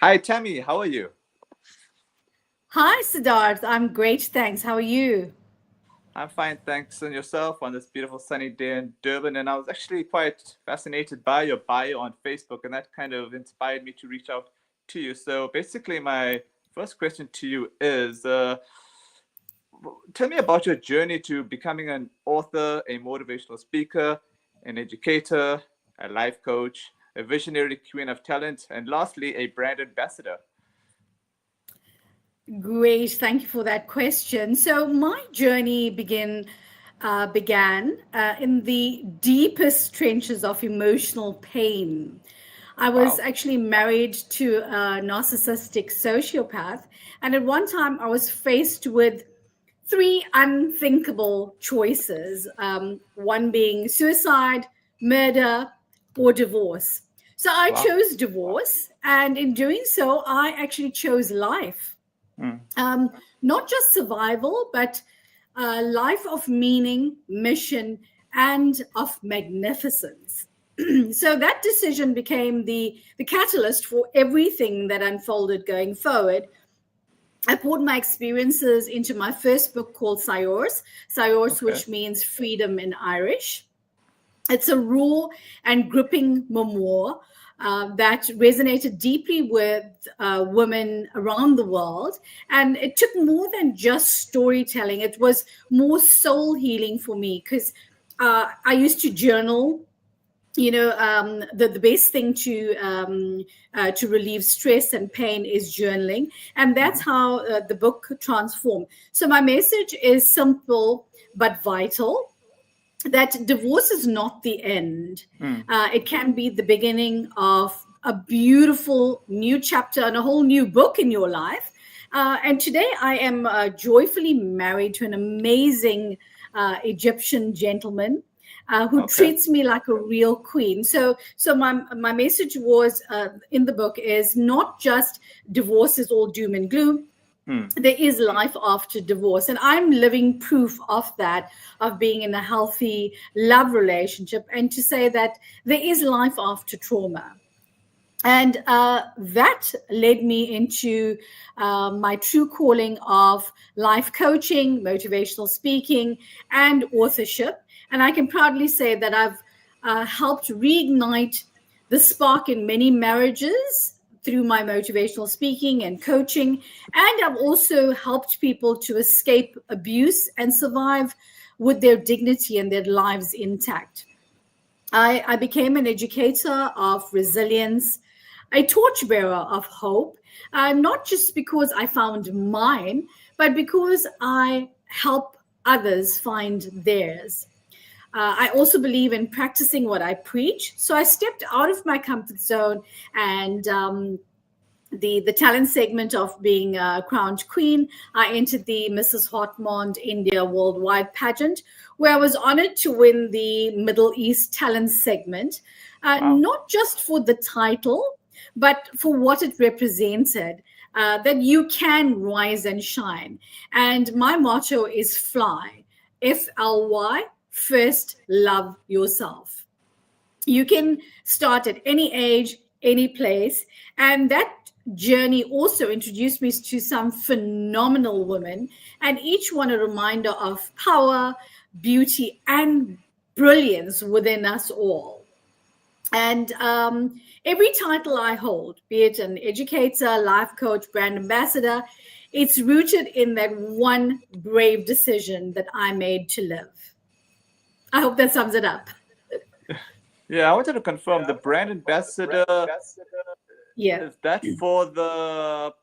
Hi, Tammy. How are you? Hi, Siddharth. I'm great, thanks. How are you? I'm fine, thanks. And yourself on this beautiful sunny day in Durban. And I was actually quite fascinated by your bio on Facebook, and that kind of inspired me to reach out to you. So basically, my first question to you is tell me about your journey to becoming an author, a motivational speaker, an educator, a life coach, a visionary queen of talent, and lastly, a brand ambassador. Great. Thank you for that question. So my journey began in the deepest trenches of emotional pain. I was Wow. actually married to a narcissistic sociopath, and at one time I was faced with three unthinkable choices, one being suicide, murder, or divorce. So I Wow. chose divorce, and in doing so, I actually chose life. Mm. um, Not just survival, but a life of meaning, mission, and of magnificence. So that decision became the catalyst for everything that unfolded going forward. I poured my experiences into my first book called Sayors, Okay. which means freedom in Irish. It's a raw and gripping memoir that resonated deeply with women around the world. And it took more than just storytelling, it was more soul healing for me because I used to journal. The best thing to relieve stress and pain is journaling, and that's Hmm. how the book transformed. So my message is simple but vital, that divorce is not the end. Mm. It can be the beginning of a beautiful new chapter and a whole new book in your life. And today I am joyfully married to an amazing Egyptian gentleman who Okay. treats me like a real queen. So my message was in the book is not just divorce is all doom and gloom. Mm. There is life after divorce, and I'm living proof of that, of being in a healthy love relationship, and to say that there is life after trauma. And that led me into my true calling of life coaching, motivational speaking, and authorship. And I can proudly say that I've helped reignite the spark in many marriages through my motivational speaking and coaching. And I've also helped people to escape abuse and survive with their dignity and their lives intact. I became an educator of resilience, a torchbearer of hope, not just because I found mine, but because I help others find theirs. I also believe in practicing what I preach. So I stepped out of my comfort zone and the talent segment of being crowned queen. I entered the Mrs. Hotmond India Worldwide pageant, where I was honored to win the Middle East talent segment, Wow. not just for the title, but for what it represented. That you can rise and shine. And my motto is fly, FLY, first love yourself. You can start at any age, any place. And that journey also introduced me to some phenomenal women, and each one a reminder of power, beauty, and brilliance within us all. And every title I hold, be it an educator, life coach, brand ambassador, it's rooted in that one brave decision that I made to live. I hope that sums it up. Yeah, I wanted to confirm the brand ambassador Yeah. is that for the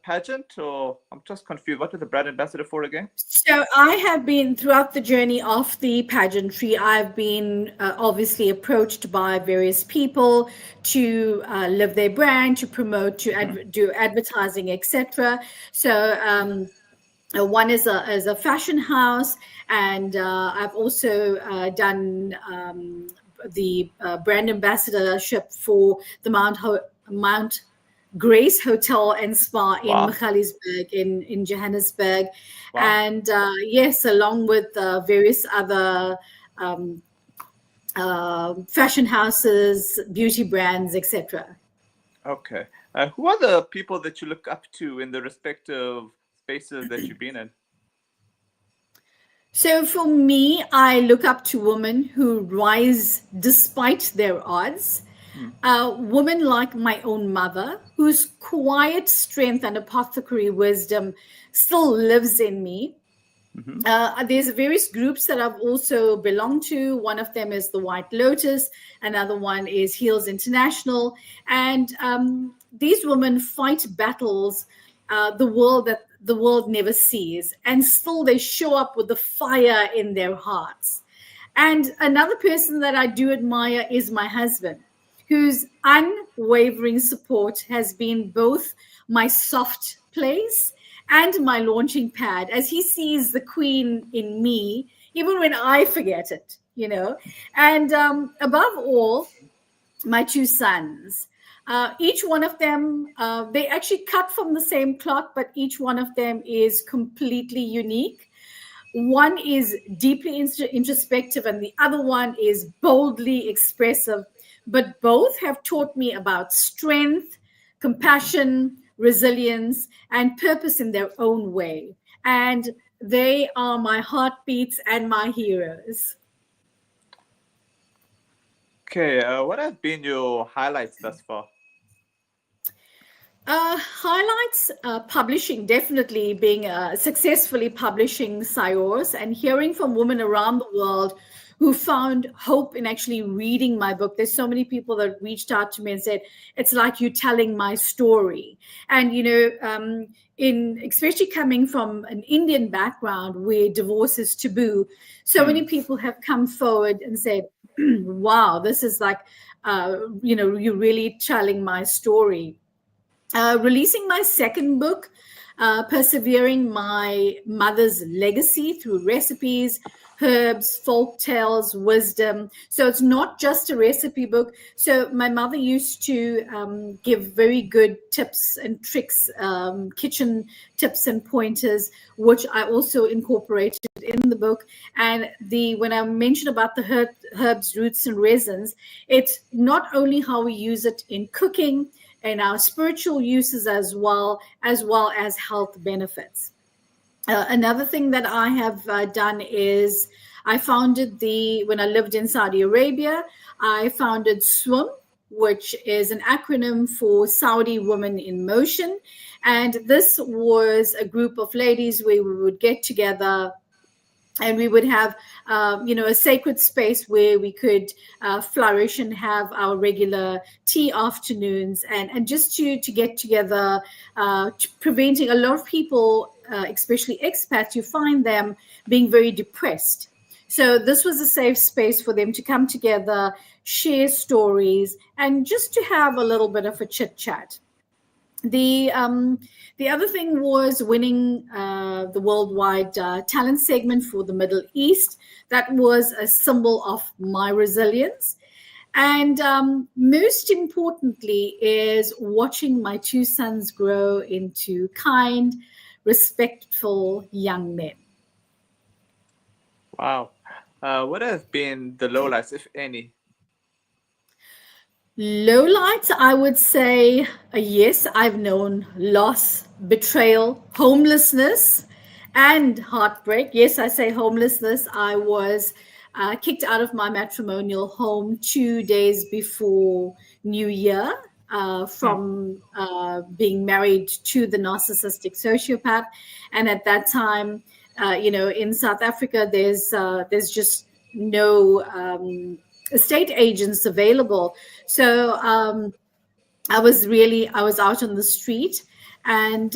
pageant, or I'm just confused. What was the brand ambassador for again? So I have been throughout the journey of the pageantry. I've been obviously approached by various people to live their brand, to promote, to Hmm. do advertising, etc. So one is a fashion house, and I've also done the brand ambassadorship for the Mount Grace Hotel and Spa in Wow. Michalisburg in Johannesburg. Wow. And yes, along with various other um, fashion houses, beauty brands, etc. Okay. Who are the people that you look up to in the respective spaces that you've been in? So for me, I look up to women who rise despite their odds. Hmm. Women like my own mother, whose quiet strength and apothecary wisdom still lives in me. Mm-hmm. There's various groups that I've also belonged to. One of them is the White Lotus, another one is Heals International, and these women fight battles the world never sees, and still they show up with the fire in their hearts. And another person that I do admire is my husband, whose unwavering support has been both my soft place and my launching pad, as he sees the queen in me, even when I forget it, you know. And above all, my two sons. Each one of them, they actually cut from the same cloth, but each one of them is completely unique. One is deeply introspective and the other one is boldly expressive, but both have taught me about strength, compassion, resilience, and purpose in their own way. And they are my heartbeats and my heroes. Okay, what have been your highlights thus far? Highlights publishing, definitely being successfully publishing Sayors and hearing from women around the world who found hope in actually reading my book. There's so many people that reached out to me and said, it's like you telling my story. And, you know, in especially coming from an Indian background where divorce is taboo, so Hmm. many people have come forward and said, wow, this is like, you know, you're really telling my story. Releasing my second book, persevering my mother's legacy through recipes, herbs, folk tales, wisdom. So it's not just a recipe book. So my mother used to give very good tips and tricks, kitchen tips and pointers, which I also incorporated in the book. And the when I mentioned about the herbs, roots, and resins, it's not only how we use it in cooking and our spiritual uses as well as health benefits. Another thing that I have done is I founded when I lived in Saudi Arabia, I founded SWIM, which is an acronym for Saudi Women in Motion. And this was a group of ladies where we would get together and we would have a sacred space where we could flourish and have our regular tea afternoons and just to get together, preventing a lot of people, especially expats, you find them being very depressed. So this was a safe space for them to come together, share stories, and just to have a little bit of a chit chat. The other thing was winning the worldwide talent segment for the Middle East. That was a symbol of my resilience. And most importantly is watching my two sons grow into kind, respectful young men. Wow. What have been the lowlights, if any? Lowlights, I would say, yes, I've known loss, betrayal, homelessness, and heartbreak. Yes, I say homelessness. I was kicked out of my matrimonial home 2 days before New Year Hmm. from being married to the narcissistic sociopath. And at that time, in South Africa, there's just no estate agents available. So I was out on the street, and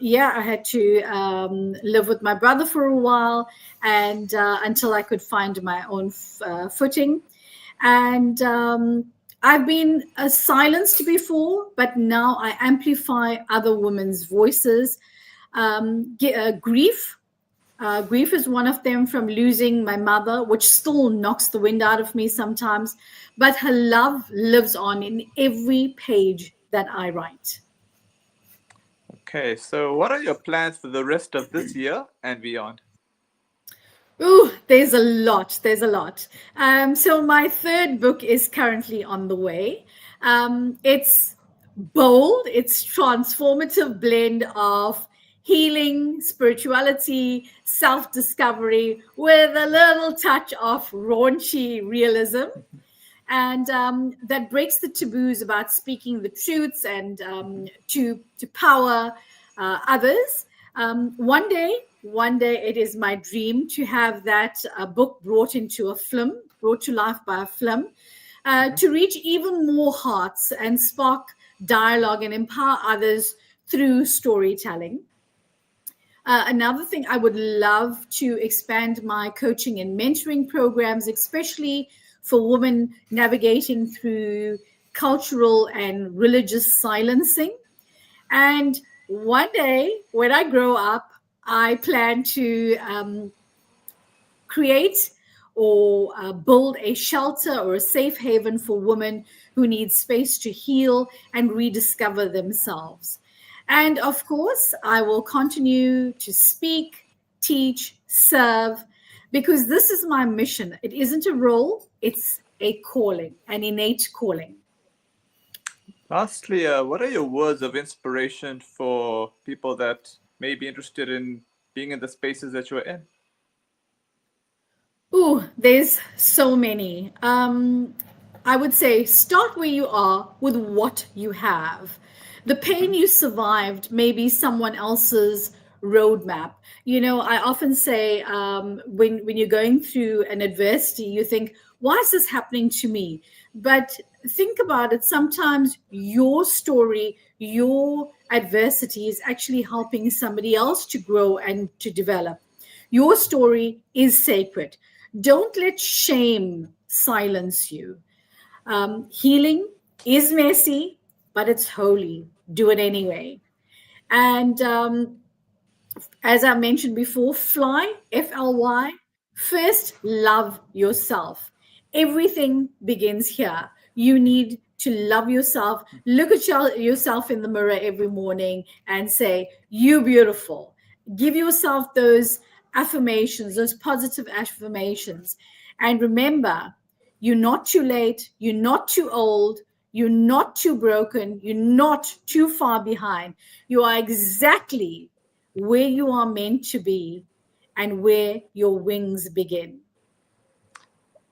yeah, I had to live with my brother for a while, and until I could find my own footing. And I've been silenced before, but now I amplify other women's voices. Grief. Grief is one of them, from losing my mother, which still knocks the wind out of me sometimes. But her love lives on in every page that I write. Okay, so what are your plans for the rest of this year and beyond? Ooh, there's a lot. There's a lot. So my third book is currently on the way. It's bold. It's transformative blend of healing, spirituality, self-discovery with a little touch of raunchy realism. And that breaks the taboos about speaking the truths and to power others. One day, it is my dream to have that book brought into a film, brought to life by a film, Mhm. to reach even more hearts and spark dialogue and empower others through storytelling. Another thing, I would love to expand my coaching and mentoring programs, especially for women navigating through cultural and religious silencing. And one day, when I grow up, I plan to create or build a shelter or a safe haven for women who need space to heal and rediscover themselves. And of course, I will continue to speak, teach, serve, because this is my mission. It isn't a role, it's a calling, an innate calling. Lastly, what are your words of inspiration for people that may be interested in being in the spaces that you're in? Ooh, there's so many. I would say start where you are with what you have. The pain Mhm. you survived may be someone else's roadmap. You know, I often say when you're going through an adversity, you think, why is this happening to me? But think about it. Sometimes your story, your adversity is actually helping somebody else to grow and to develop. Your story is sacred. Don't let shame silence you. Healing is messy, but it's holy. Do it anyway. And as I mentioned before, fly, FLY, first love yourself. Everything begins here. You need to love yourself. Look at yourself in the mirror every morning and say, "You beautiful." Give yourself those affirmations, those positive affirmations. And remember, you're not too late, you're not too old, you're not too broken, you're not too far behind. You are exactly where you are meant to be and where your wings begin.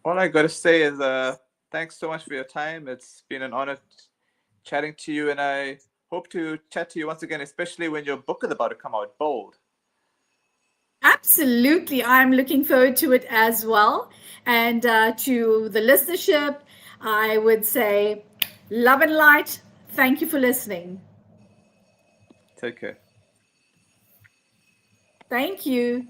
All I got to say is thanks so much for your time. It's been an honor chatting to you, and I hope to chat to you once again, especially when your book is about to come out, Bold. Absolutely. I'm looking forward to it as well. And to the listenership, I would say love and light. Thank you for listening. Take care. Thank you.